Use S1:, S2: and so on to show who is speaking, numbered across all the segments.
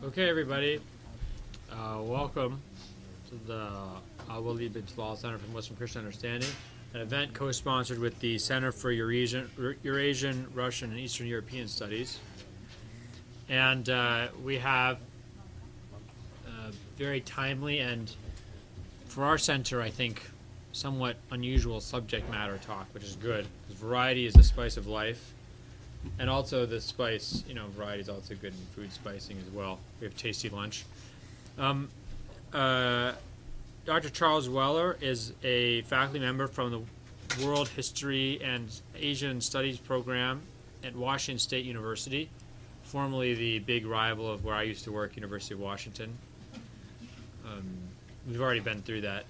S1: Okay, everybody, welcome to the Al-Walid bin Talal Center for Muslim Christian Understanding, an event co-sponsored with the Center for Eurasian, Russian, and Eastern European Studies. And we have a very timely and, for our center, I think, somewhat unusual subject matter talk, which is good, because variety is the spice of life. And also the spice, variety is also good in food spicing as well. We have tasty lunch. Dr. Charles Weller is a faculty member from the World History and Asian Studies program at Washington State University, formerly the big rival of where I used to work, University of Washington. We've already been through that.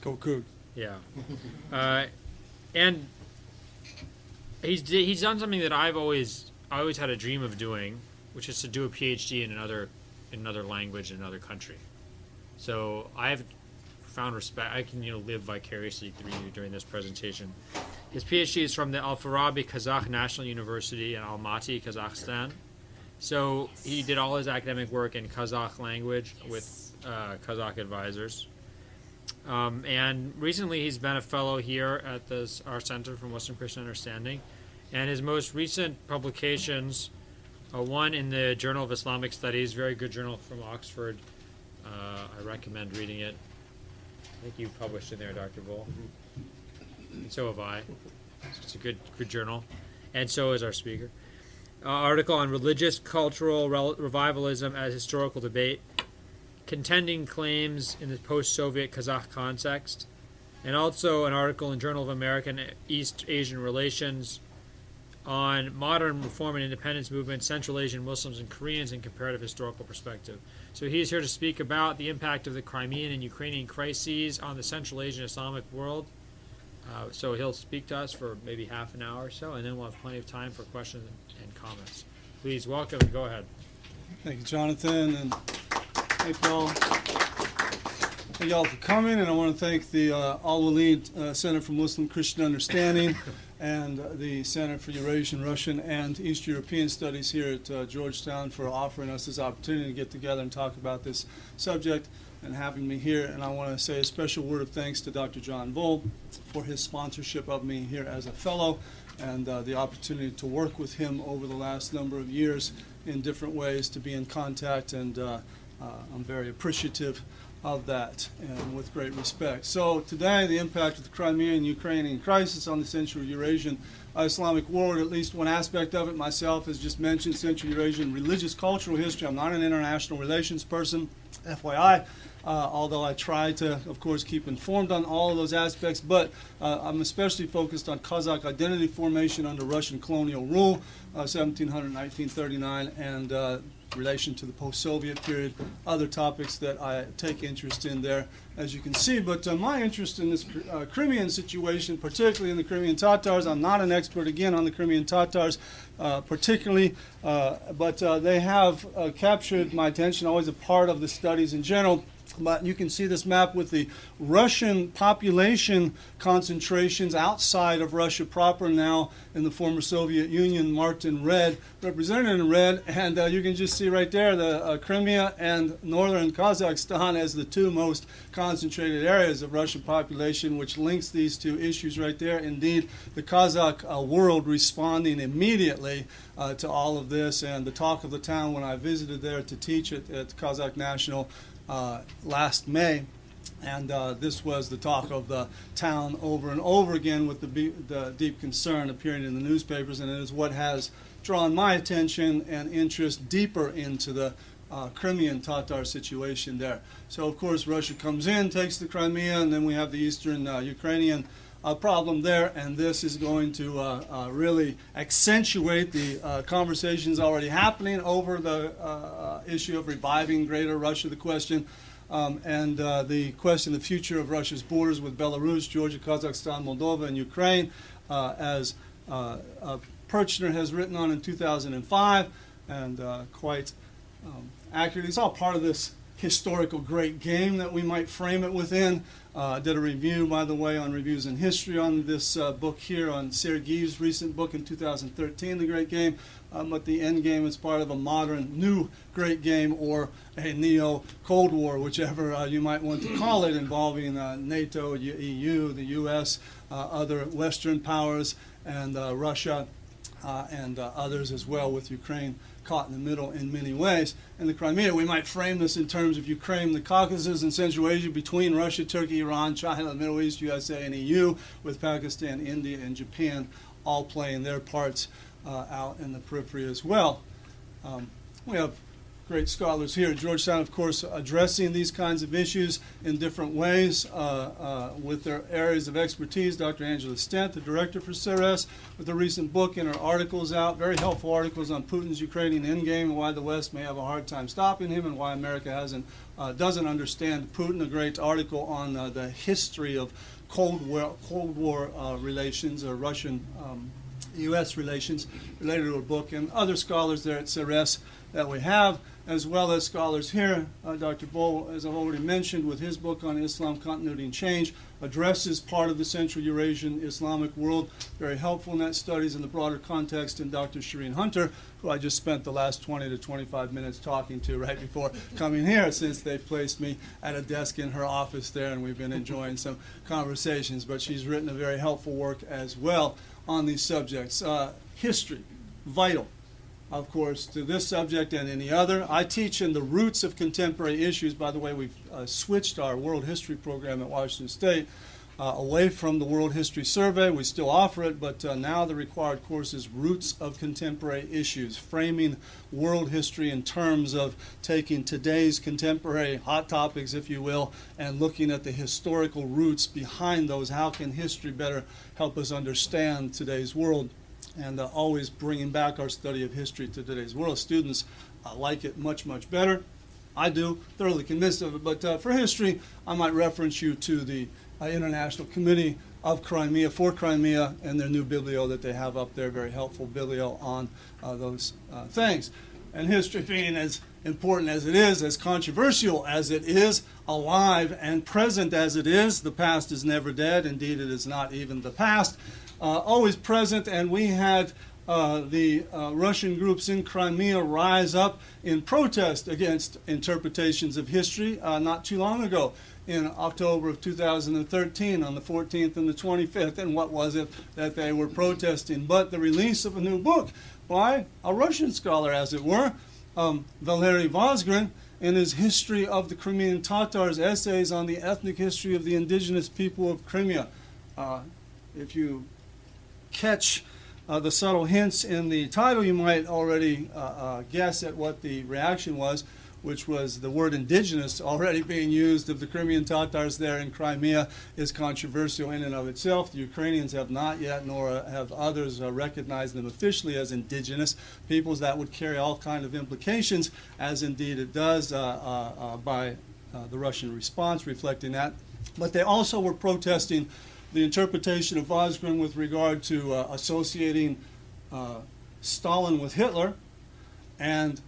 S2: Go Coug.
S1: Yeah. And he's done something that I always had a dream of doing, which is to do a PhD in another language in another country. So I have profound respect. I can live vicariously through you during this presentation. His PhD is from the Al-Farabi Kazakh National University in Almaty, Kazakhstan. So he did all his academic work in Kazakh language with Kazakh advisors. And recently he's been a fellow here at our Center for Muslim Christian Understanding. And his most recent publications are one in the Journal of Islamic Studies, very good journal from Oxford. I recommend reading it. I think you published in there, Dr. Bull. And so have I. It's a good journal. And so is our speaker. Article on religious, cultural revivalism as historical debate, contending claims in the post-Soviet Kazakh context, and also an article in Journal of American East Asian Relations on modern reform and independence movement, Central Asian Muslims and Koreans in comparative historical perspective. So he's here to speak about the impact of the Crimean and Ukrainian crises on the Central Asian Islamic world. So he'll speak to us for maybe half an hour or so, and then we'll have plenty of time for questions and comments. Please welcome and go ahead.
S2: Thank you, Jonathan, and thank y'all for coming. And I want to thank the Al-Walid Center for Muslim Christian Understanding and the Center for Eurasian, Russian, and East European Studies here at Georgetown for offering us this opportunity to get together and talk about this subject and having me here. And I want to say a special word of thanks to Dr. John Voll for his sponsorship of me here as a fellow and the opportunity to work with him over the last number of years in different ways, to be in contact, and I'm very appreciative of that and with great respect. So today, the impact of the Crimean and Ukrainian crisis on the Central Eurasian Islamic world, at least one aspect of it myself, as just mentioned, Central Eurasian religious cultural history. I'm not an international relations person, FYI, although I try to, of course, keep informed on all of those aspects, but I'm especially focused on Kazakh identity formation under Russian colonial rule, 1700-1939, and relation to the post-Soviet period, other topics that I take interest in there, as you can see. But my interest in this Crimean situation, particularly in the Crimean Tatars, I'm not an expert, again, on the Crimean Tatars particularly, but they have captured my attention, always a part of the studies in general. But you can see this map with the Russian population concentrations outside of Russia proper, now in the former Soviet Union, marked in red, represented in red. And you can just see right there the Crimea and northern Kazakhstan as the two most concentrated areas of Russian population, which links these two issues right there. Indeed, the Kazakh world responding immediately to all of this. And the talk of the town when I visited there to teach at Kazakh National last May, and this was the talk of the town over and over again, with the deep concern appearing in the newspapers, and it is what has drawn my attention and interest deeper into the Crimean Tatar situation there. So, of course, Russia comes in, takes the Crimea, and then we have the Eastern Ukrainian problem there, and this is going to really accentuate the conversations already happening over the issue of reviving Greater Russia, the question, and the question, the future of Russia's borders with Belarus, Georgia, Kazakhstan, Moldova, and Ukraine, as Perchner has written on in 2005, and quite accurately. It's all part of this historical great game that we might frame it within. Did a review, by the way, on Reviews in History on this book here, on Sergey's recent book in 2013, The Great Game. But the end game is part of a modern new great game, or a neo-Cold War, whichever you might want to call it, involving NATO, EU, the US, other Western powers, and Russia, and others as well, with Ukraine caught in the middle in many ways. And the Crimea, we might frame this in terms of Ukraine, the Caucasus, and Central Asia, between Russia, Turkey, Iran, China, the Middle East, USA, and EU, with Pakistan, India, and Japan all playing their parts out in the periphery as well. We have great scholars here at Georgetown, of course, addressing these kinds of issues in different ways with their areas of expertise. Dr. Angela Stent, the director for CERES, with a recent book and her articles out, very helpful articles on Putin's Ukrainian endgame and why the West may have a hard time stopping him, and why America doesn't understand Putin. A great article on the history of Cold War relations, or Russian U.S. relations, related to a book, and other scholars there at CERES that we have, as well as scholars here. Dr. Bull, as I've already mentioned, with his book on Islam, Continuity and Change, addresses part of the Central Eurasian Islamic World, very helpful in that studies in the broader context. And Dr. Shireen Hunter, who I just spent the last 20 to 25 minutes talking to right before coming here, since they've placed me at a desk in her office there, and we've been enjoying some conversations. But she's written a very helpful work as well on these subjects. History, vital, of course, to this subject and any other. I teach in the roots of contemporary issues. By the way, we've switched our world history program at Washington State away from the World History Survey. We still offer it, but now the required course is Roots of Contemporary Issues, framing world history in terms of taking today's contemporary hot topics, if you will, and looking at the historical roots behind those. How can history better help us understand today's world? And always bringing back our study of history to today's world. Students like it much, much better. I do, thoroughly convinced of it. But for history, I might reference you to the International Committee of Crimea, for Crimea, and their new biblio that they have up there, very helpful biblio on those things. And history being as important as it is, as controversial as it is, alive and present as it is, the past is never dead. Indeed, it is not even the past. Always present, and we had the Russian groups in Crimea rise up in protest against interpretations of history not too long ago, in October of 2013, on the 14th and the 25th. And what was it that they were protesting but the release of a new book by a Russian scholar, as it were, Valery Vazgrin, in his History of the Crimean Tatars, essays on the ethnic history of the indigenous people of Crimea. If you catch the subtle hints in the title, you might already guess at what the reaction was, which was the word indigenous already being used of the Crimean Tatars there in Crimea is controversial in and of itself. The Ukrainians have not yet, nor have others recognized them officially as indigenous peoples. That would carry all kinds of implications, as indeed it does by the Russian response reflecting that. But they also were protesting the interpretation of Vazgrin with regard to associating Stalin with Hitler, and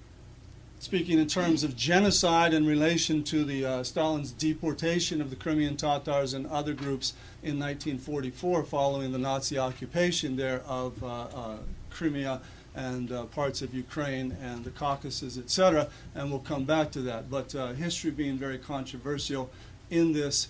S2: speaking in terms of genocide in relation to the Stalin's deportation of the Crimean Tatars and other groups in 1944, following the Nazi occupation there of Crimea and parts of Ukraine and the Caucasus, etc. And we'll come back to that. But history being very controversial in this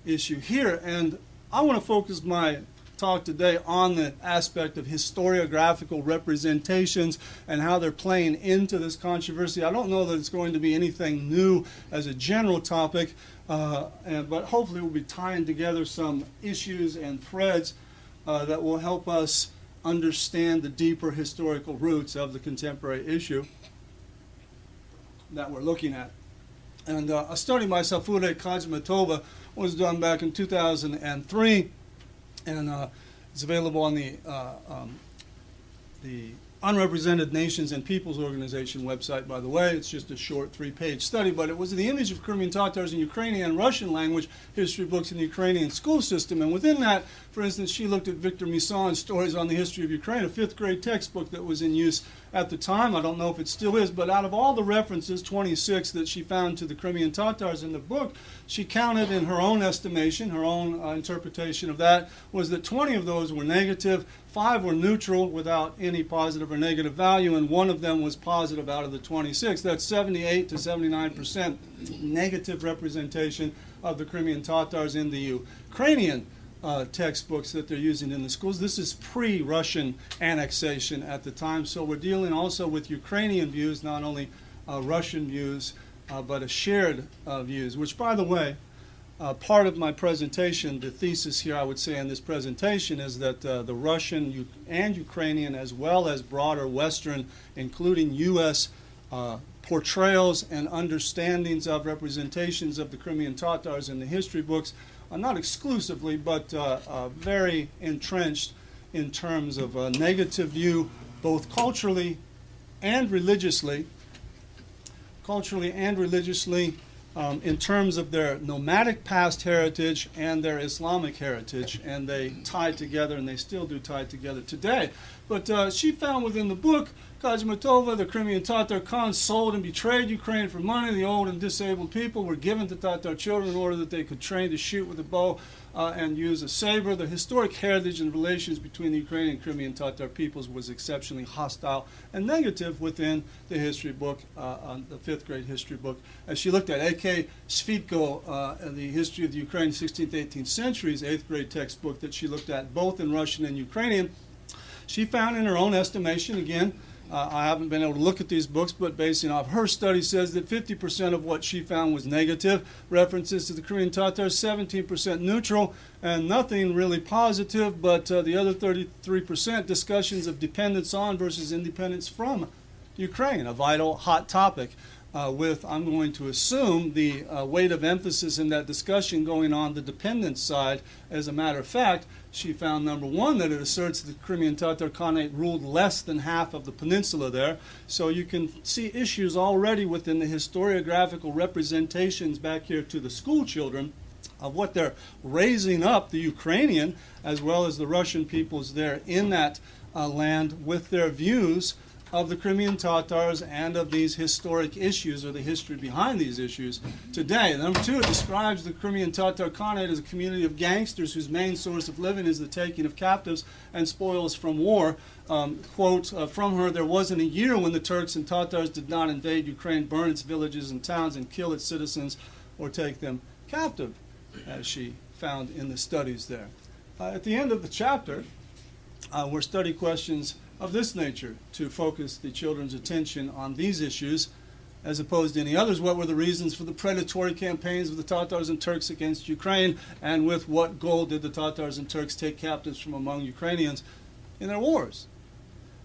S2: issue here. And I want to focus my talk today on the aspect of historiographical representations and how they're playing into this controversy. I don't know that it's going to be anything new as a general topic, but hopefully we'll be tying together some issues and threads that will help us understand the deeper historical roots of the contemporary issue that we're looking at. And a study by Safure Kazmatova was done back in 2003, and it's available on the Unrepresented Nations and Peoples Organization website, by the way. It's just a short 3-page study, but it was the image of Crimean Tatars in Ukrainian and Russian language history books in the Ukrainian school system. And within that, for instance, she looked at Victor Mison's Stories on the History of Ukraine, a 5th grade textbook that was in use at the time. I don't know if it still is, but out of all the references, 26 that she found to the Crimean Tatars in the book, she counted in her own estimation, her own interpretation of that, was that 20 of those were negative, 5 were neutral without any positive or negative value, and 1 of them was positive out of the 26. That's 78 to 79% negative representation of the Crimean Tatars in the Ukrainian textbooks that they're using in the schools. This is pre-Russian annexation at the time, so we're dealing also with Ukrainian views, not only Russian views, but a shared views, which, by the way, part of my presentation, the thesis here, I would say, in this presentation is that the Russian and Ukrainian, as well as broader Western, including U.S. Portrayals and understandings of representations of the Crimean Tatars in the history books, not exclusively, but very entrenched in terms of a negative view, both culturally and religiously, in terms of their nomadic past heritage and their Islamic heritage, and they tie together, and they still do tie together today. But she found within the book, Kazmatova, the Crimean Tatar Khans sold and betrayed Ukraine for money. The old and disabled people were given to Tatar children in order that they could train to shoot with a bow and use a saber. The historic heritage and relations between the Ukrainian and Crimean Tatar peoples was exceptionally hostile and negative within the history book, the 5th grade history book. As she looked at A.K. Svitko, the history of the Ukraine 16th, 18th centuries, 8th grade textbook that she looked at both in Russian and Ukrainian, she found in her own estimation, again, I haven't been able to look at these books, but basing off her study says that 50% of what she found was negative. References to the Crimean Tatars, 17% neutral, and nothing really positive, but the other 33% discussions of dependence on versus independence from Ukraine, a vital, hot topic. With, I'm going to assume, the weight of emphasis in that discussion going on the dependence side. As a matter of fact, she found, number one, that it asserts that the Crimean Tatar Khanate ruled less than half of the peninsula there. So you can see issues already within the historiographical representations back here to the school children of what they're raising up, the Ukrainian as well as the Russian peoples there in that land, with their views of the Crimean Tatars and of these historic issues, or the history behind these issues today. Number two, it describes the Crimean Tatar Khanate as a community of gangsters whose main source of living is the taking of captives and spoils from war. Quote from her, "There wasn't a year when the Turks and Tatars did not invade Ukraine, burn its villages and towns, and kill its citizens or take them captive," as she found in the studies there. At the end of the chapter were study questions of this nature to focus the children's attention on these issues as opposed to any others. What were the reasons for the predatory campaigns of the Tatars and Turks against Ukraine, and with what goal did the Tatars and Turks take captives from among Ukrainians in their wars?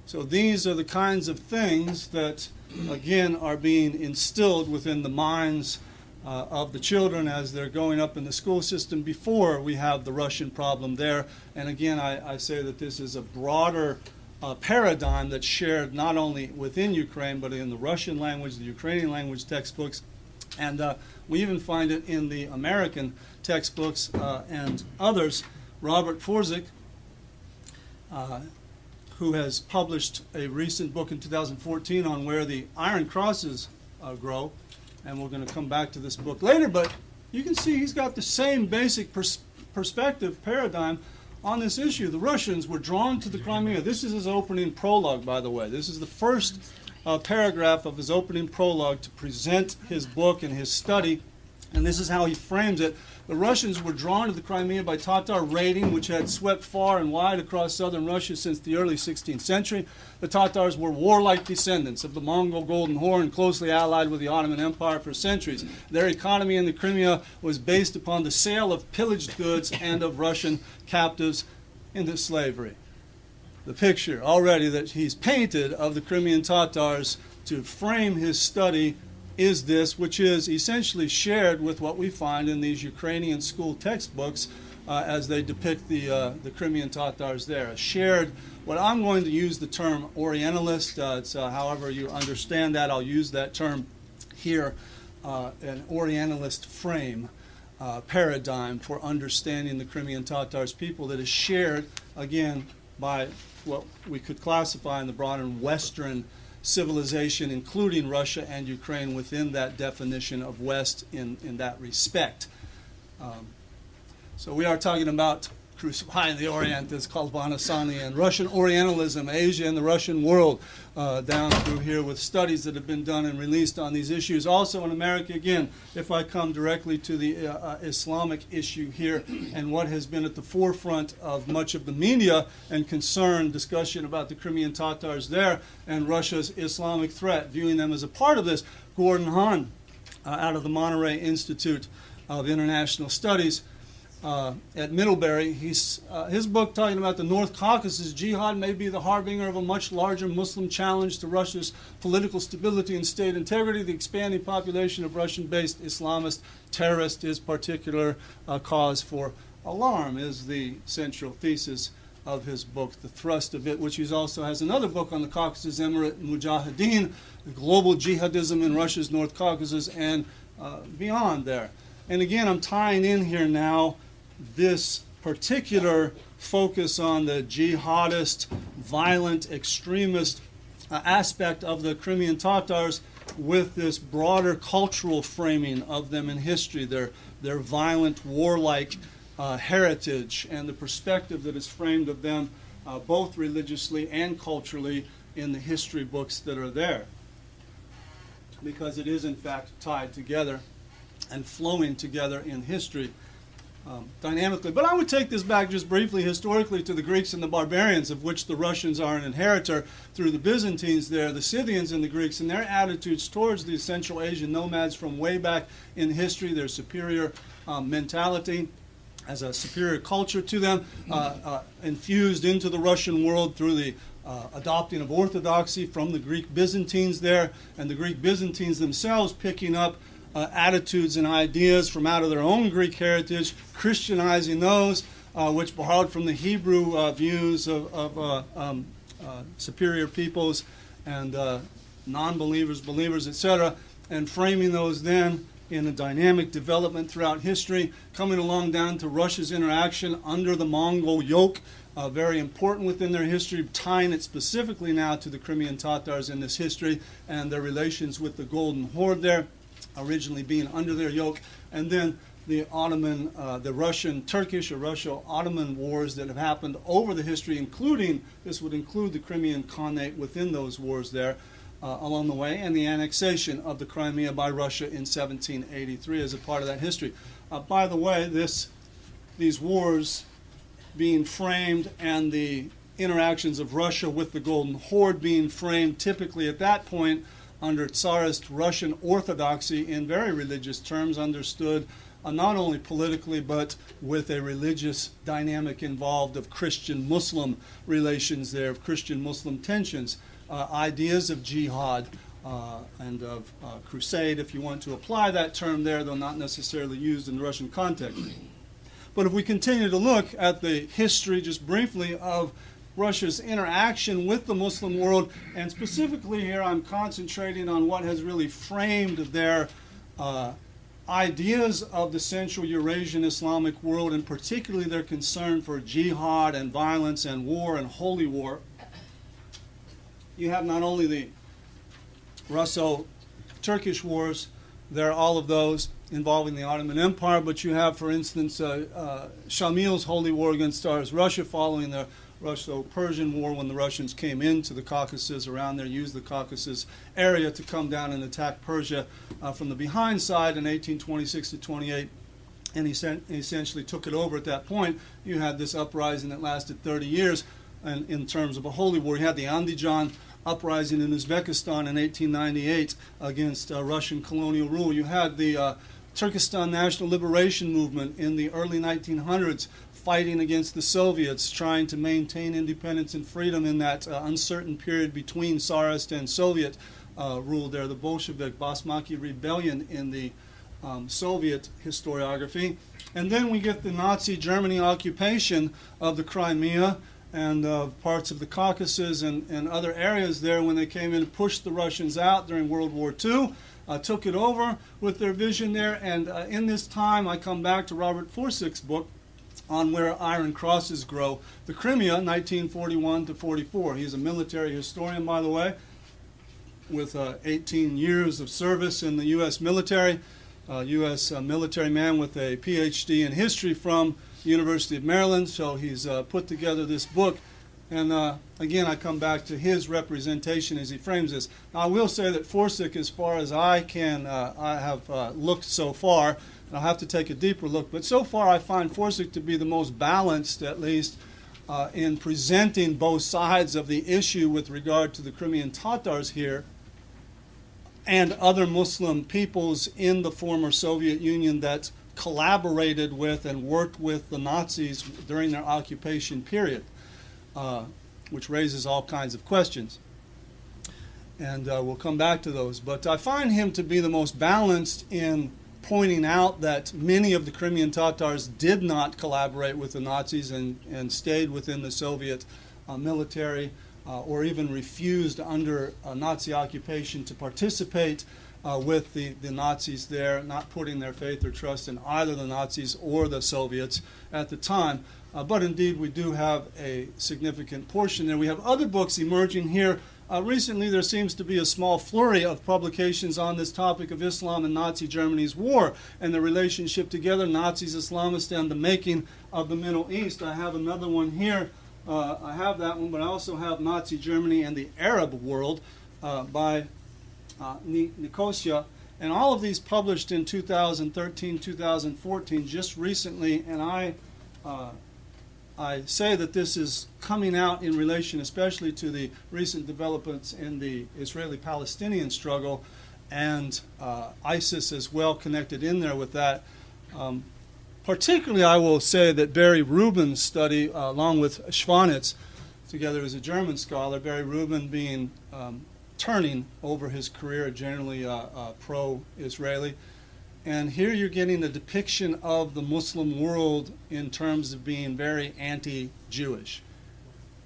S2: So these are the kinds of things that, again, are being instilled within the minds of the children as they're going up in the school system before we have the Russian problem there. And again, I say that this is a broader paradigm that's shared not only within Ukraine, but in the Russian language, the Ukrainian language textbooks, and we even find it in the American textbooks and others. Robert Forzik, who has published a recent book in 2014 on where the iron crosses grow, and we're going to come back to this book later, but you can see he's got the same basic perspective paradigm on this issue. The Russians were drawn to the Crimea. This is his opening prologue, by the way. This is the first paragraph of his opening prologue to present his book and his study, and this is how he frames it. The Russians were drawn to the Crimea by Tatar raiding, which had swept far and wide across southern Russia since the early 16th century. The Tatars were warlike descendants of the Mongol Golden Horde, closely allied with the Ottoman Empire for centuries. Their economy in the Crimea was based upon the sale of pillaged goods and of Russian captives into slavery. The picture already that he's painted of the Crimean Tatars to frame his study is this, which is essentially shared with what we find in these Ukrainian school textbooks as they depict the Crimean Tatars there. A shared, what I'm going to use the term Orientalist, it's, however you understand that, I'll use that term here, an Orientalist frame, paradigm for understanding the Crimean Tatars people that is shared, again, by what we could classify in the broader Western civilization, including Russia and Ukraine within that definition of West in that respect. So we are talking about crucifying the Orient, as called Banasani, and Russian Orientalism, Asia and the Russian world, down through here with studies that have been done and released on these issues. Also in America, again, if I come directly to the Islamic issue here and what has been at the forefront of much of the media and concern, discussion about the Crimean Tatars there and Russia's Islamic threat, viewing them as a part of this, Gordon Hahn, out of the Monterey Institute of International Studies, at Middlebury, his book talking about the North Caucasus, jihad may be the harbinger of a much larger Muslim challenge to Russia's political stability and state integrity. The expanding population of Russian-based Islamist terrorists is particular cause for alarm, is the central thesis of his book, the thrust of it, which he also has another book on the Caucasus Emirate Mujahideen, the global jihadism in Russia's North Caucasus and beyond there. And again, I'm tying in here now this particular focus on the jihadist, violent, extremist aspect of the Crimean Tatars with this broader cultural framing of them in history, their violent, warlike heritage, and the perspective that is framed of them both religiously and culturally in the history books that are there. Because it is, in fact, tied together and flowing together in history dynamically. But I would take this back just briefly historically to the Greeks and the barbarians, of which the Russians are an inheritor through the Byzantines there, the Scythians and the Greeks, and their attitudes towards these Central Asian nomads from way back in history, their superior mentality as a superior culture to them, infused into the Russian world through the adopting of orthodoxy from the Greek Byzantines there, and the Greek Byzantines themselves picking up attitudes and ideas from out of their own Greek heritage, Christianizing those, which borrowed from the Hebrew views of superior peoples and non-believers, believers, etc., and framing those then in a dynamic development throughout history, coming along down to Russia's interaction under the Mongol yoke, very important within their history, tying it specifically now to the Crimean Tatars in this history and their relations with the Golden Horde there, originally being under their yoke, and then the Ottoman, the Russian-Turkish or Russo-Ottoman wars that have happened over the history, including, this would include the Crimean Khanate within those wars there along the way, and the annexation of the Crimea by Russia in 1783 as a part of that history. By the way, these wars being framed and the interactions of Russia with the Golden Horde being framed typically at that point under Tsarist Russian orthodoxy in very religious terms, understood not only politically but with a religious dynamic involved of Christian-Muslim relations there, of Christian-Muslim tensions, ideas of jihad and of crusade, if you want to apply that term there, though not necessarily used in the Russian context. But if we continue to look at the history just briefly of Russia's interaction with the Muslim world, and specifically here I'm concentrating on what has really framed their ideas of the Central Eurasian Islamic world, and particularly their concern for jihad and violence and war and holy war. You have not only the Russo-Turkish wars, there are all of those involving the Ottoman Empire, but you have, for instance, Shamil's holy war against Tsarist Russia following the Russo-Persian War, when the Russians came into the Caucasus around there, used the Caucasus area to come down and attack Persia from the behind side in 1826 to 28, and essentially took it over at that point. You had this uprising that lasted 30 years, and in terms of a holy war, you had the Andijan uprising in Uzbekistan in 1898 against Russian colonial rule. You had the Turkestan National Liberation Movement in the early 1900s, fighting against the Soviets, trying to maintain independence and freedom in that uncertain period between Tsarist and Soviet rule there. The Bolshevik Basmaki rebellion in the Soviet historiography. And then we get the Nazi Germany occupation of the Crimea and parts of the Caucasus and other areas there when they came in and pushed the Russians out during World War II, took it over with their vision there. And in this time, I come back to Robert Forsyth's book on where iron crosses grow. The Crimea, 1941 to 44. He's a military historian, by the way, with 18 years of service in the U.S. military. U.S. Military man with a Ph.D. in history from the University of Maryland. So he's put together this book. And again, I come back to his representation as he frames this. Now, I will say that Forsyth, as far as I have looked so far, and I'll have to take a deeper look, but so far I find Forsyth to be the most balanced, at least, in presenting both sides of the issue with regard to the Crimean Tatars here and other Muslim peoples in the former Soviet Union that collaborated with and worked with the Nazis during their occupation period, which raises all kinds of questions. And we'll come back to those. But I find him to be the most balanced in pointing out that many of the Crimean Tatars did not collaborate with the Nazis and stayed within the Soviet military, or even refused under Nazi occupation to participate with the Nazis there, not putting their faith or trust in either the Nazis or the Soviets at the time. But indeed, we do have a significant portion there. We have other books emerging here. Recently, there seems to be a small flurry of publications on this topic of Islam and Nazi Germany's war and the relationship together, Nazis, Islamists, and the making of the Middle East. I have another one here. I have that one, but I also have Nazi Germany and the Arab World by Nicosia. And all of these published in 2013, 2014, just recently. And I say that this is coming out in relation especially to the recent developments in the Israeli-Palestinian struggle and ISIS as well connected in there with that. Particularly, I will say that Barry Rubin's study, along with Schwanitz, together as a German scholar, Barry Rubin being turning over his career generally pro-Israeli. And here you're getting a depiction of the Muslim world in terms of being very anti-Jewish,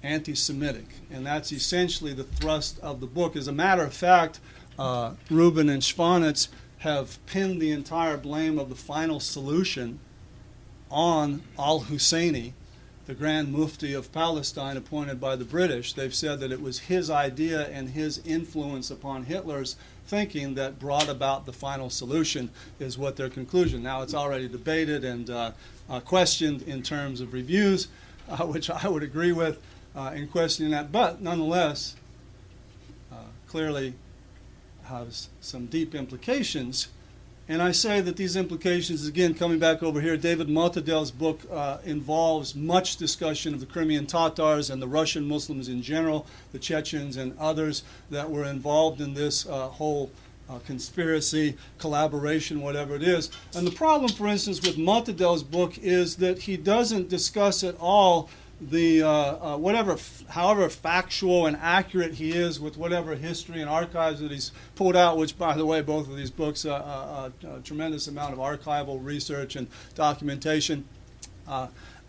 S2: anti-Semitic. And that's essentially the thrust of the book. As a matter of fact, Rubin and Schwanitz have pinned the entire blame of the final solution on al-Husseini, the Grand Mufti of Palestine appointed by the British. They've said that it was his idea and his influence upon Hitler's thinking that brought about the final solution, is what their conclusion. Now, it's already debated and questioned in terms of reviews, which I would agree with in questioning that, but nonetheless, clearly has some deep implications. And I say that these implications, again, coming back over here, David Motadel's book involves much discussion of the Crimean Tatars and the Russian Muslims in general, the Chechens and others that were involved in this whole conspiracy, collaboration, whatever it is. And the problem, for instance, with Motadel's book is that he doesn't discuss at all the however factual and accurate he is with whatever history and archives that he's pulled out, which, by the way, both of these books, a tremendous amount of archival research and documentation,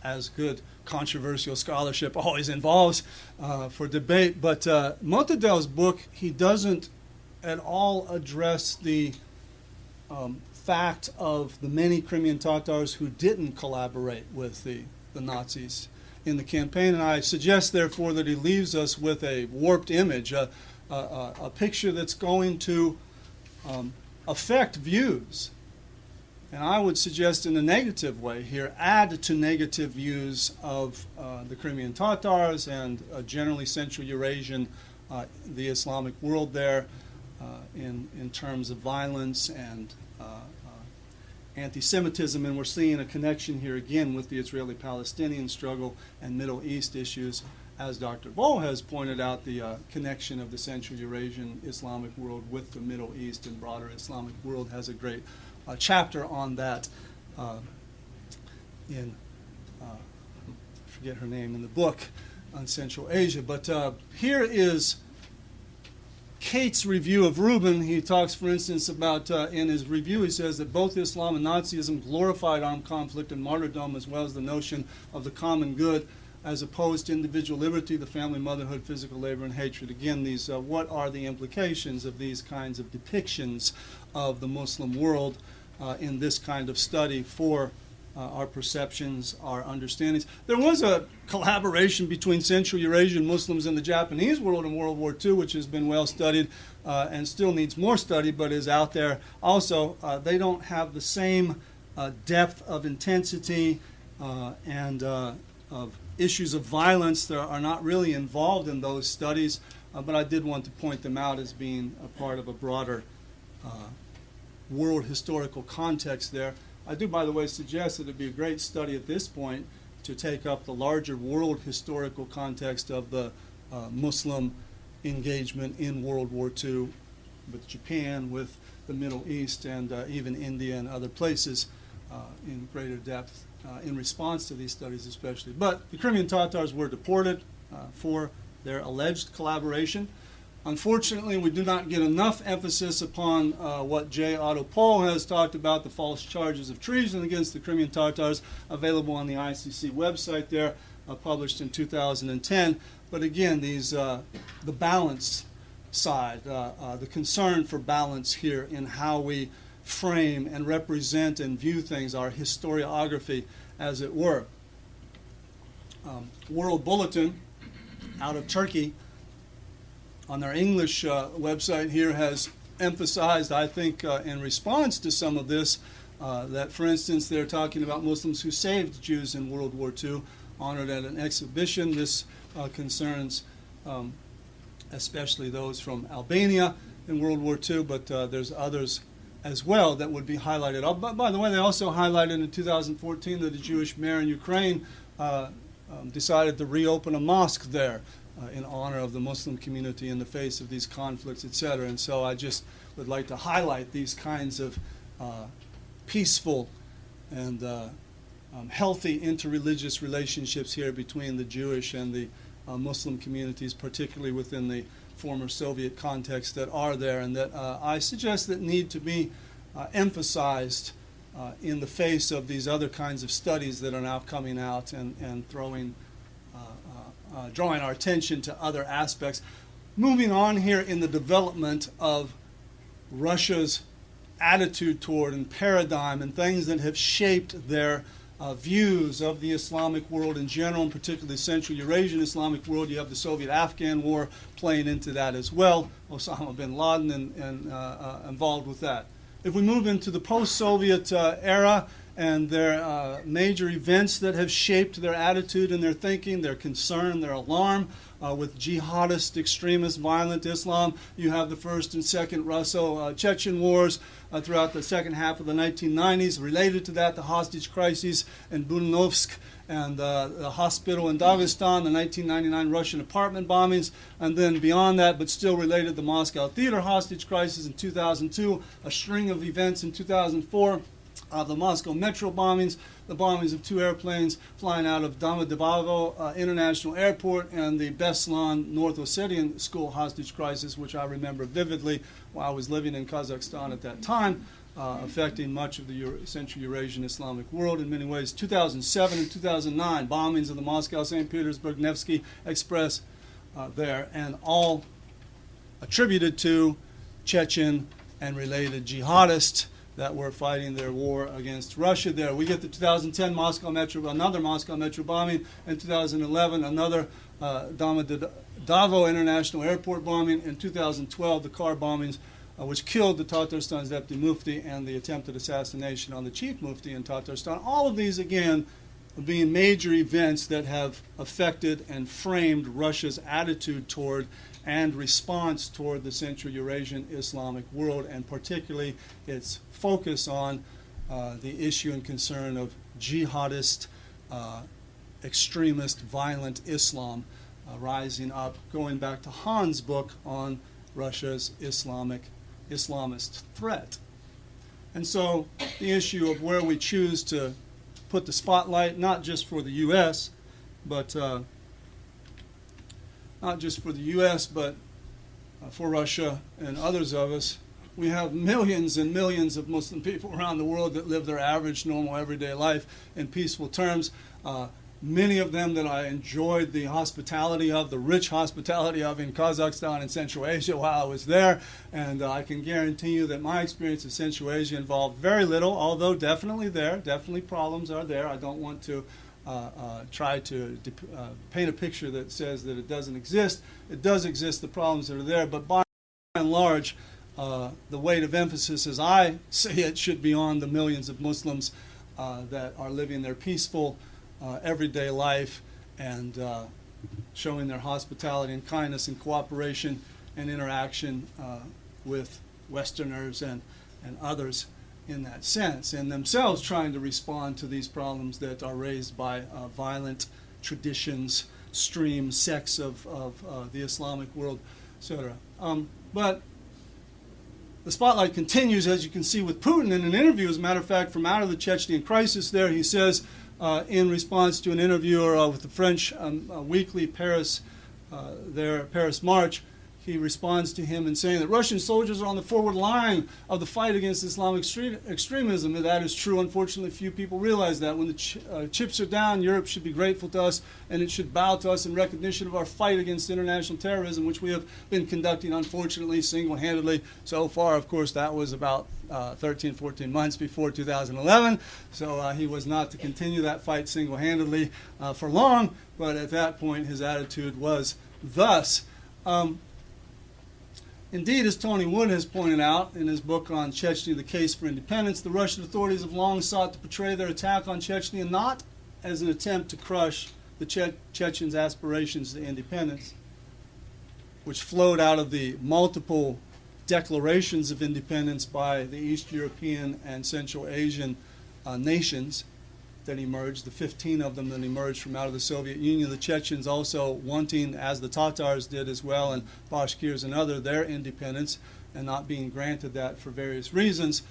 S2: as good controversial scholarship always involves for debate. But Motadel's book, he doesn't at all address the fact of the many Crimean Tatars who didn't collaborate with the Nazis in the campaign, and I suggest, therefore, that he leaves us with a warped image, a picture that's going to affect views, and I would suggest in a negative way here, add to negative views of the Crimean Tatars and generally Central Eurasian, the Islamic world there, in terms of violence and anti-Semitism, and we're seeing a connection here again with the Israeli-Palestinian struggle and Middle East issues. As Dr. Vo has pointed out, the connection of the Central Eurasian Islamic world with the Middle East and broader Islamic world has a great chapter on that in, I forget her name in the book, on Central Asia. But here is Cate's review of Rubin, he talks, for instance, about, in his review, he says that both Islam and Nazism glorified armed conflict and martyrdom, as well as the notion of the common good, as opposed to individual liberty, the family, motherhood, physical labor, and hatred. Again, these what are the implications of these kinds of depictions of the Muslim world in this kind of study for our perceptions, our understandings. There was a collaboration between Central Eurasian Muslims and the Japanese world in World War II, which has been well studied and still needs more study, but is out there. Also, they don't have the same depth of intensity and of issues of violence that are not really involved in those studies, but I did want to point them out as being a part of a broader world historical context there. I do, by the way, suggest that it would be a great study at this point to take up the larger world historical context of the Muslim engagement in World War II with Japan, with the Middle East, and even India and other places in greater depth in response to these studies especially. But the Crimean Tatars were deported for their alleged collaboration. Unfortunately, we do not get enough emphasis upon what J. Otto Pohl has talked about, the false charges of treason against the Crimean Tatars, available on the ICC website there, published in 2010. But again, these the balance side, the concern for balance here in how we frame and represent and view things, our historiography, as it were. World Bulletin out of Turkey on their English website here has emphasized, I think, in response to some of this, that, for instance, they're talking about Muslims who saved Jews in World War II, honored at an exhibition. This concerns especially those from Albania in World War II, but there's others as well that would be highlighted. By the way, they also highlighted in 2014 that a Jewish mayor in Ukraine decided to reopen a mosque there in honor of the Muslim community in the face of these conflicts, etc. And so I just would like to highlight these kinds of peaceful and healthy interreligious relationships here between the Jewish and the Muslim communities, particularly within the former Soviet context, that are there, and that I suggest that need to be emphasized in the face of these other kinds of studies that are now coming out and drawing our attention to other aspects. Moving on here in the development of Russia's attitude toward and paradigm and things that have shaped their views of the Islamic world in general, and particularly the Central Eurasian Islamic world. You have the Soviet-Afghan war playing into that as well. Osama bin Laden and involved with that. If we move into the post-Soviet era and their major events that have shaped their attitude and their thinking, their concern, their alarm with jihadist, extremist, violent Islam, you have the first and second Russo-Chechen wars throughout the second half of the 1990s. Related to that, the hostage crises in Budanovsk and the hospital in Dagestan, the 1999 Russian apartment bombings, and then beyond that, but still related, the Moscow theater hostage crisis in 2002, a string of events in 2004, the Moscow metro bombings, the bombings of 2 airplanes flying out of Domodedovo International Airport, and the Beslan North Ossetian school hostage crisis, which I remember vividly while I was living in Kazakhstan at that time, affecting much of the Central Eurasian Islamic world in many ways. 2007 and 2009, bombings of the Moscow-St. Petersburg Nevsky Express there, and all attributed to Chechen and related jihadists that were fighting their war against Russia there. We get the 2010 another Moscow metro bombing, in 2011 another Domodedovo International Airport bombing, in 2012 the car bombings which killed the Tatarstan's deputy mufti, and the attempted assassination on the chief mufti in Tatarstan. All of these, again, being major events that have affected and framed Russia's attitude toward and response toward the Central Eurasian Islamic world, and particularly its focus on the issue and concern of jihadist, extremist, violent Islam rising up, going back to Han's book on Russia's Islamist threat. And so the issue of where we choose to put the spotlight, not just for the U.S., but for Russia and others of us. We have millions and millions of Muslim people around the world that live their average, normal, everyday life in peaceful terms. Many of them that I enjoyed the hospitality of, the rich hospitality of in Kazakhstan and Central Asia while I was there. And I can guarantee you that my experience of Central Asia involved very little, although definitely problems are there. I don't want to try to paint a picture that says that it doesn't exist. It does exist, the problems that are there, but by and large, the weight of emphasis, as I see it, should be on the millions of Muslims that are living their peaceful, everyday life and showing their hospitality and kindness and cooperation and interaction with Westerners and others in that sense, and themselves trying to respond to these problems that are raised by violent traditions, streams, sects of the Islamic world, etc. But the spotlight continues, as you can see, with Putin in an interview. As a matter of fact, from out of the Chechenian crisis there, he says, in response to an interview with the French weekly Paris March, he responds to him in saying that Russian soldiers are on the forward line of the fight against Islamic extremism. And that is true. Unfortunately, few people realize that. When the chips are down, Europe should be grateful to us, and it should bow to us in recognition of our fight against international terrorism, which we have been conducting, unfortunately, single-handedly. So far, of course, that was about 13, 14 months before 2011. So he was not to continue that fight single-handedly for long. But at that point, his attitude was thus. Indeed, as Tony Wood has pointed out in his book on Chechnya, The Case for Independence, the Russian authorities have long sought to portray their attack on Chechnya not as an attempt to crush the Chechens' aspirations to independence, which flowed out of the multiple declarations of independence by the East European and Central Asian nations that emerged, the 15 of them that emerged from out of the Soviet Union, the Chechens also wanting, as the Tatars did as well, and Bashkirs and other, their independence, and not being granted that for various reasons.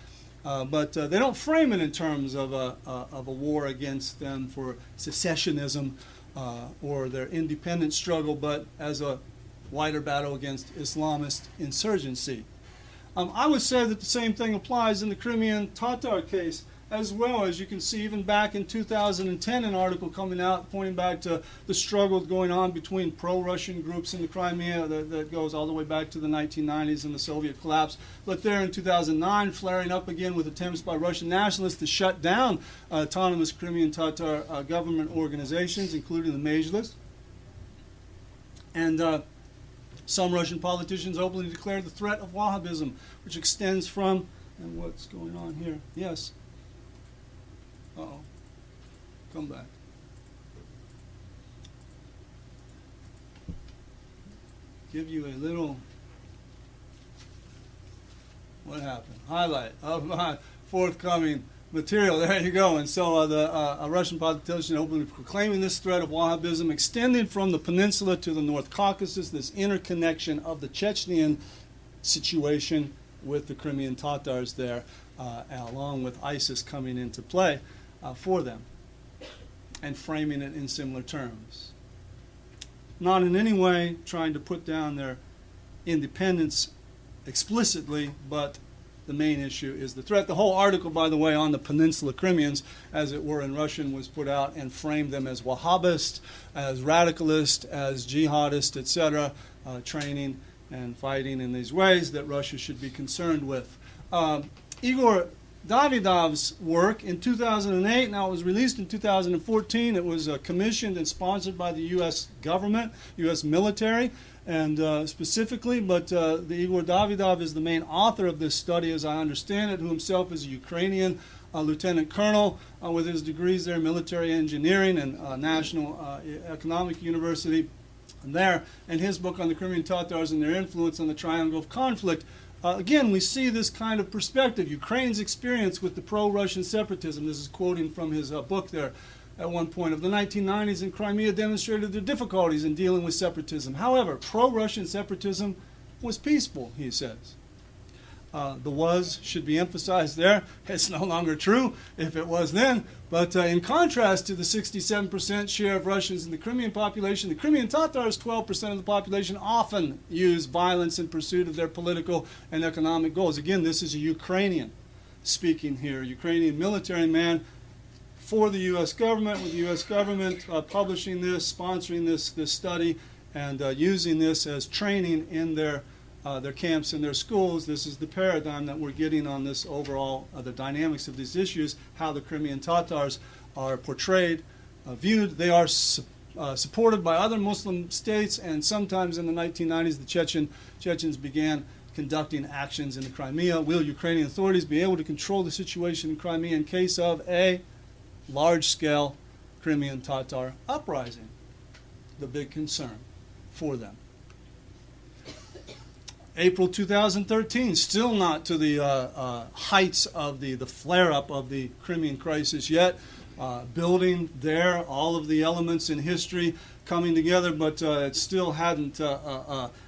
S2: But they don't frame it in terms of a war against them for secessionism or their independence struggle, but as a wider battle against Islamist insurgency. I would say that the same thing applies in the Crimean Tatar case as well. As you can see, even back in 2010, an article coming out pointing back to the struggle going on between pro-Russian groups in the Crimea that goes all the way back to the 1990s and the Soviet collapse. But there in 2009, flaring up again with attempts by Russian nationalists to shut down autonomous Crimean Tatar government organizations, including the Mejlis. And some Russian politicians openly declared the threat of Wahhabism, which extends from, and what's going on here? Yes. Uh-oh. Come back. Give you a little, what happened? Highlight of my forthcoming material. There you go. And so a Russian politician openly proclaiming this threat of Wahhabism extending from the peninsula to the North Caucasus, this interconnection of the Chechenian situation with the Crimean Tatars there, along with ISIS coming into play for them, and framing it in similar terms. Not in any way trying to put down their independence explicitly, but the main issue is the threat. The whole article, by the way, on the Peninsula Crimeans, as it were in Russian, was put out and framed them as Wahhabist, as radicalist, as jihadist, etc., training and fighting in these ways that Russia should be concerned with. Igor Davidov's work in 2008, now it was released in 2014. It was commissioned and sponsored by the U.S. government, U.S. military, and specifically, but the Igor Davidov is the main author of this study, as I understand it, who himself is a Ukrainian lieutenant colonel with his degrees there in military engineering and National Economic University there, and his book on the Crimean Tatars and their influence on the triangle of conflict. Again, we see this kind of perspective. Ukraine's experience with the pro-Russian separatism, this is quoting from his book there at one point, of the 1990s in Crimea demonstrated their difficulties in dealing with separatism. However, pro-Russian separatism was peaceful, he says. The was should be emphasized there. It's no longer true if it was then. But in contrast to the 67% share of Russians in the Crimean population, the Crimean Tatars, 12% of the population, often use violence in pursuit of their political and economic goals. Again, this is a Ukrainian speaking here, a Ukrainian military man for the U.S. government, with the U.S. government publishing this, sponsoring this study, and using this as training in their camps and their schools. This is the paradigm that we're getting on this overall, the dynamics of these issues, how the Crimean Tatars are portrayed, viewed. They are supported by other Muslim states, and sometimes in the 1990s, the Chechens began conducting actions in the Crimea. Will Ukrainian authorities be able to control the situation in Crimea in case of a large-scale Crimean Tatar uprising? The big concern for them. April 2013, still not to the heights of the flare-up of the Crimean crisis yet. Building there, all of the elements in history coming together, but it still hadn't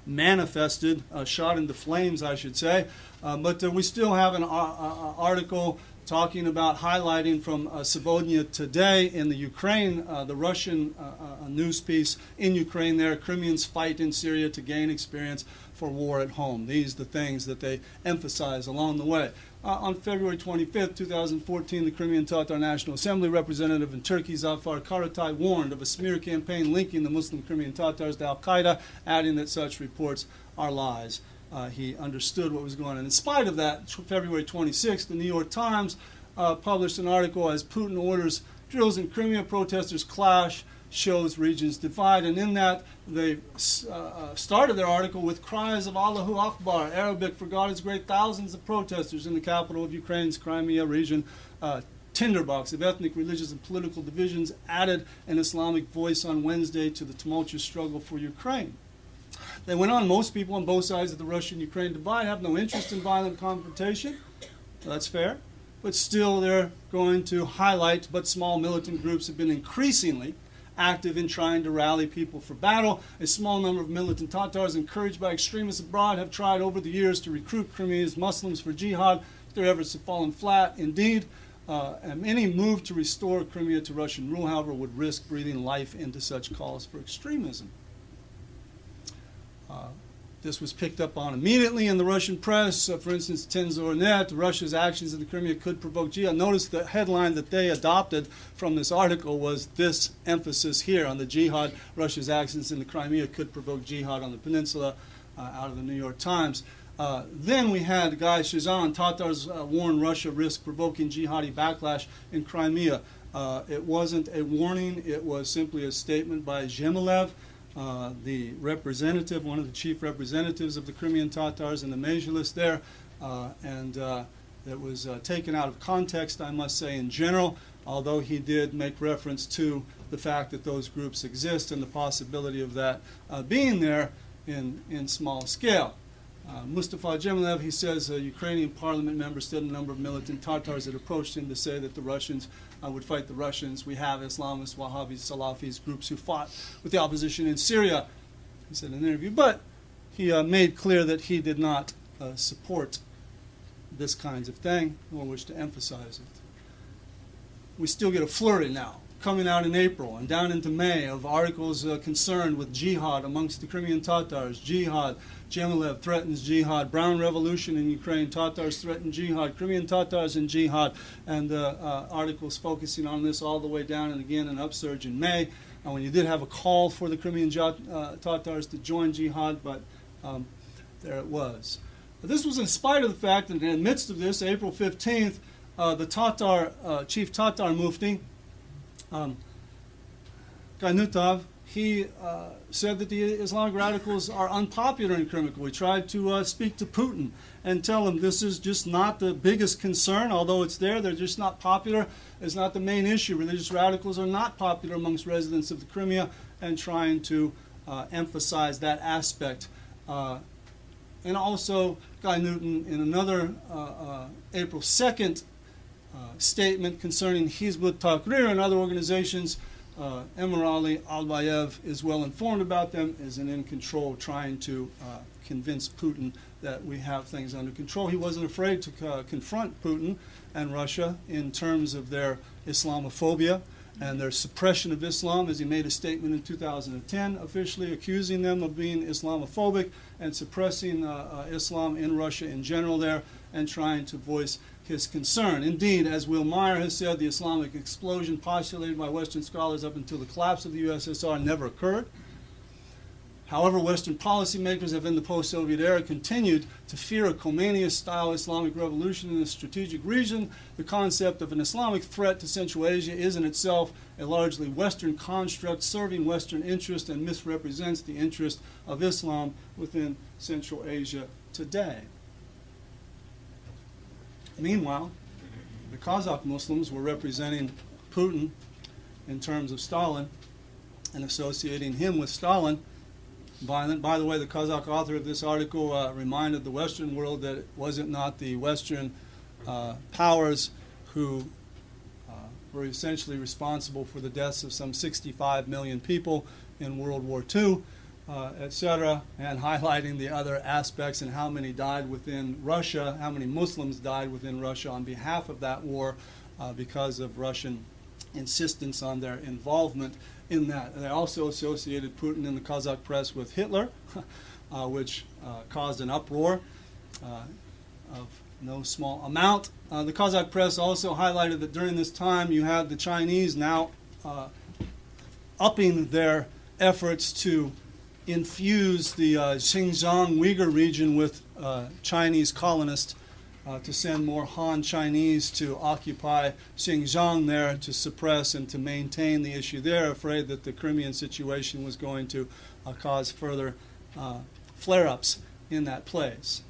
S2: manifested, shot into flames, I should say. But we still have an article talking about, highlighting from Sevodnya today in the Ukraine, the Russian news piece in Ukraine there, Crimeans fight in Syria to gain experience for war at home. These are the things that they emphasize along the way. On February 25th, 2014, the Crimean Tatar National Assembly representative in Turkey, Zafar Karatay, warned of a smear campaign linking the Muslim Crimean Tatars to al-Qaeda, adding that such reports are lies. He understood what was going on. In spite of that, February 26th, the New York Times published an article as Putin orders drills in Crimea, protesters clash, shows regions divide. And in that, they started their article with cries of Allahu Akbar, Arabic for God is great. Thousands of protesters in the capital of Ukraine's Crimea region, tinderbox of ethnic, religious, and political divisions, added an Islamic voice on Wednesday to the tumultuous struggle for Ukraine. They went on, most people on both sides of the Russian-Ukraine divide have no interest in violent confrontation. That's fair. But still, they're going to highlight, but small militant groups have been increasingly active in trying to rally people for battle. A small number of militant Tatars, encouraged by extremists abroad, have tried over the years to recruit Crimean Muslims for jihad. Their efforts have fallen flat. Indeed, any move to restore Crimea to Russian rule, however, would risk breathing life into such calls for extremism. This was picked up on immediately in the Russian press. For instance, Tenzornet, Russia's actions in the Crimea could provoke jihad. Notice the headline that they adopted from this article was this emphasis here on the jihad. Russia's actions in the Crimea could provoke jihad on the peninsula, out of the New York Times. Then we had Guy Shizan, Tatars warn Russia risk provoking jihadi backlash in Crimea. It wasn't a warning, it was simply a statement by Zhemilev, the representative, one of the chief representatives of the Crimean Tatars in the Majlis there, and it was taken out of context, I must say, in general, although he did make reference to the fact that those groups exist and the possibility of that being there in small scale. Mustafa Zhemilev, he says, a Ukrainian parliament member said a number of militant Tatars had approached him to say that the Russians would fight the Russians. We have Islamists, Wahhabis, Salafis, groups who fought with the opposition in Syria, he said in an interview. But he made clear that he did not support this kinds of thing, nor wish to emphasize it. We still get a flurry now, coming out in April and down into May, of articles concerned with jihad amongst the Crimean Tatars. Jihad, Zhemilev threatens jihad. Brown Revolution in Ukraine, Tatars threaten jihad. Crimean Tatars in jihad. And articles focusing on this all the way down, and again an upsurge in May, when you did have a call for the Crimean Tatars to join jihad, but there it was. This was in spite of the fact that in the midst of this, April 15th, the Tatar, chief Tatar Mufti, Gainutov, he said that the Islamic radicals are unpopular in Crimea. We tried to speak to Putin and tell him this is just not the biggest concern, although it's there, they're just not popular. It's not the main issue. Religious radicals are not popular amongst residents of the Crimea, and trying to emphasize that aspect. And also, Guy Newton, in another April 2nd statement concerning Hizb ut-Tahrir and other organizations, Emirali Albayev is well informed about them, is in control, trying to convince Putin that we have things under control. He wasn't afraid to confront Putin and Russia in terms of their Islamophobia and their suppression of Islam, as he made a statement in 2010 officially accusing them of being Islamophobic and suppressing Islam in Russia in general there, and trying to voice his concern. Indeed, as Will Meyer has said, the Islamic explosion postulated by Western scholars up until the collapse of the USSR never occurred. However, Western policymakers have in the post-Soviet era continued to fear a Khomeini-style Islamic revolution in the strategic region. The concept of an Islamic threat to Central Asia is in itself a largely Western construct serving Western interests and misrepresents the interest of Islam within Central Asia today. Meanwhile, the Kazakh Muslims were representing Putin in terms of Stalin and associating him with Stalin. Violent. By the way, the Kazakh author of this article reminded the Western world that it wasn't not the Western powers who were essentially responsible for the deaths of some 65 million people in World War II, etc., and highlighting the other aspects and how many died within Russia, how many Muslims died within Russia on behalf of that war because of Russian insistence on their involvement in that. They also associated Putin in the Kazakh press with Hitler, which caused an uproar of no small amount. The Kazakh press also highlighted that during this time you had the Chinese now upping their efforts to infuse the Xinjiang Uighur region with Chinese colonists to send more Han Chinese to occupy Xinjiang there to suppress and to maintain the issue there, afraid that the Crimean situation was going to cause further flare-ups in that place.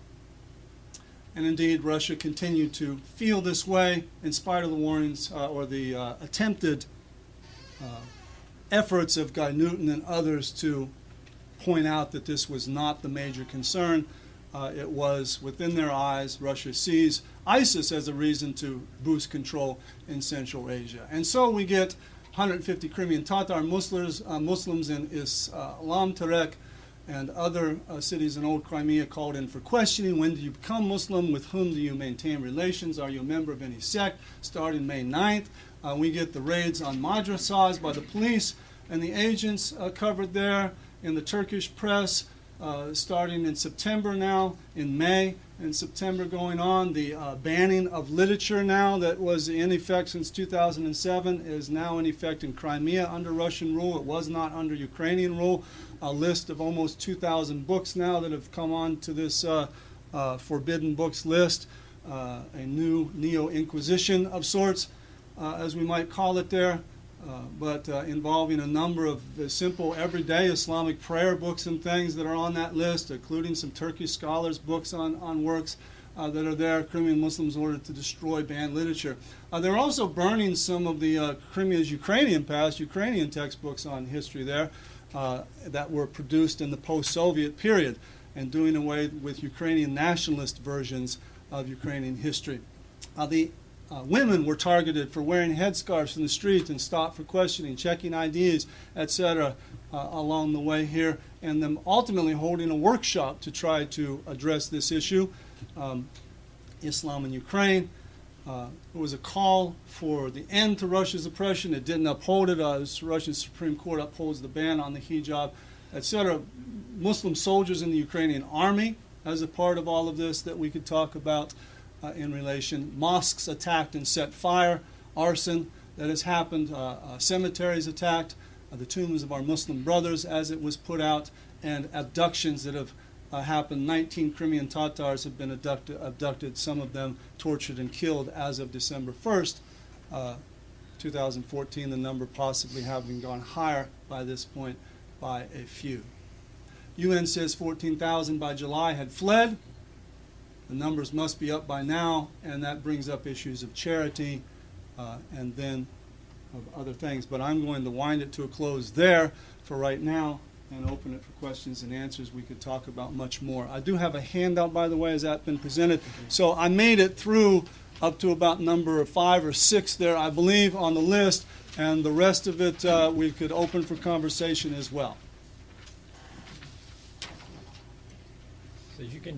S2: And indeed, Russia continued to feel this way in spite of the warnings or the attempted efforts of Guy Newton and others to point out that this was not the major concern. It was, within their eyes, Russia sees ISIS as a reason to boost control in Central Asia. And so we get 150 Crimean Tatar Muslims in Islam Terek and other cities in Old Crimea called in for questioning. When do you become Muslim? With whom do you maintain relations? Are you a member of any sect? Starting May 9th, we get the raids on madrasas by the police and the agents covered there in the Turkish press. Starting in September now, in May and September going on, the banning of literature now that was in effect since 2007 is now in effect in Crimea under Russian rule. It was not under Ukrainian rule. A list of almost 2,000 books now that have come on to this forbidden books list, a new neo-inquisition of sorts, as we might call it there. But involving a number of simple everyday Islamic prayer books and things that are on that list, including some Turkish scholars' books on works that are there. Crimean Muslims ordered to destroy banned literature. They're also burning some of the Crimea's Ukrainian past, Ukrainian textbooks on history there that were produced in the post-Soviet period, and doing away with Ukrainian nationalist versions of Ukrainian history. Women were targeted for wearing headscarves in the street and stopped for questioning, checking IDs, etc. Along the way here, and them ultimately holding a workshop to try to address this issue. Islam in Ukraine. It was a call for the end to Russia's oppression. It didn't uphold it. The Russian Supreme Court upholds the ban on the hijab, etc. Muslim soldiers in the Ukrainian army as a part of all of this that we could talk about. In relation, mosques attacked and set fire, arson that has happened, cemeteries attacked, the tombs of our Muslim brothers as it was put out, and abductions that have happened. 19 Crimean Tatars have been abducted, some of them tortured and killed as of December 1st, 2014, the number possibly having gone higher by this point by a few. UN says 14,000 by July had fled. The numbers must be up by now, and that brings up issues of charity and then of other things. But I'm going to wind it to a close there for right now and open it for questions and answers. We could talk about much more. I do have a handout, by the way, has that been presented. So I made it through up to about number 5 or 6 there, I believe, on the list, and the rest of it we could open for conversation as well.
S1: So you can